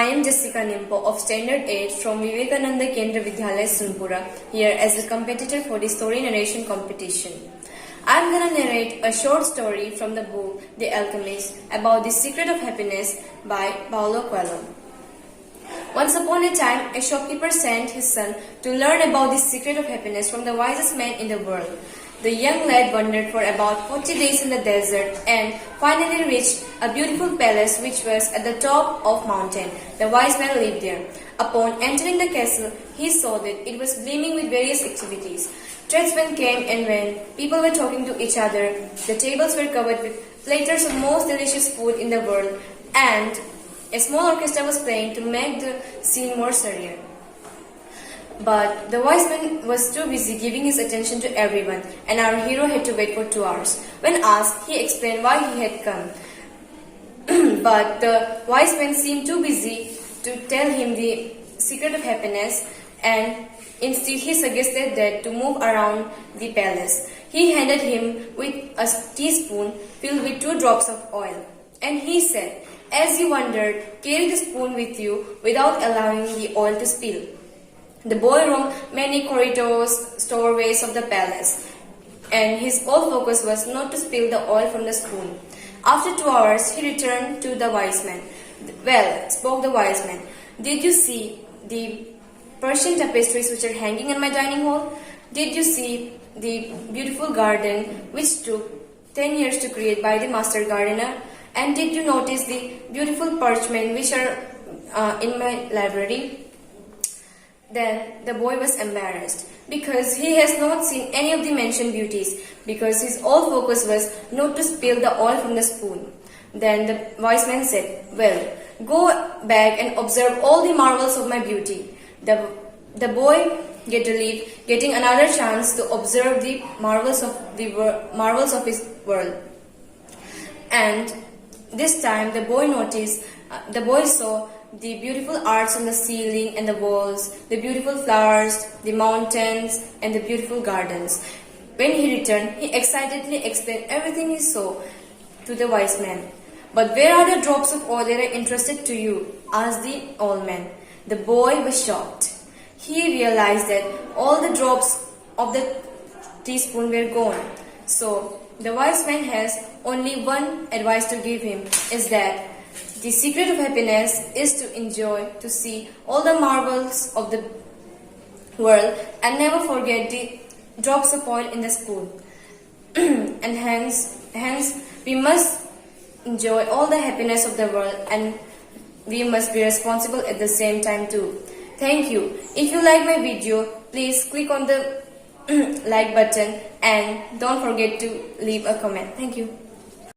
I am Jessica Nimpo of Standard 8 from Vivekananda Kendra Vidyalaya Sunpura, here as a competitor for the story narration competition. I am gonna narrate a short story from the book The Alchemist about the secret of happiness by Paulo Coelho. Once upon a time, a shopkeeper sent his son to learn about the secret of happiness from the wisest man in the world. The young lad wandered for about 40 days in the desert and finally reached a beautiful palace which was at the top of a mountain. The wise man lived there. Upon entering the castle, he saw that it was gleaming with various activities. Tradesmen came and went, people were talking to each other, the tables were covered with platters of most delicious food in the world, and a small orchestra was playing to make the scene more surreal. But the wise man was too busy giving his attention to everyone, and our hero had to wait for 2 hours. When asked, he explained why he had come. But the wise man seemed too busy to tell him the secret of happiness, and instead he suggested that to move around the palace. He handed him with a teaspoon filled with 2 drops of oil, and he said, "As you wandered, carry the spoon with you without allowing the oil to spill." The boy roamed many corridors, storeways of the palace, and his whole focus was not to spill the oil from the spoon. After 2 hours, he returned to the wise man. "Well," spoke the wise man, "did you see the Persian tapestries which are hanging in my dining hall? Did you see the beautiful garden which took 10 years to create by the master gardener? And did you notice the beautiful parchment which are in my library?" Then the boy was embarrassed because he has not seen any of the mentioned beauties, because his whole focus was not to spill the oil from the spoon. Then the wise man said, "Well, go back and observe all the marvels of my beauty." The boy get relieved, getting another chance to observe the marvels of his world. And this time the boy saw the beautiful arts on the ceiling and the walls, the beautiful flowers, the mountains, and the beautiful gardens. When he returned, he excitedly explained everything he saw to the wise man. "But where are the drops of oil that are interested to you?" asked the old man. The boy was shocked. He realized that all the drops of the teaspoon were gone. So the wise man has only one advice to give him, is that the secret of happiness is to enjoy, to see all the marvels of the world and never forget the drops of oil in the spoon. And hence we must enjoy all the happiness of the world, and we must be responsible at the same time too. Thank you. If you like my video, please click on the like button and don't forget to leave a comment. Thank you.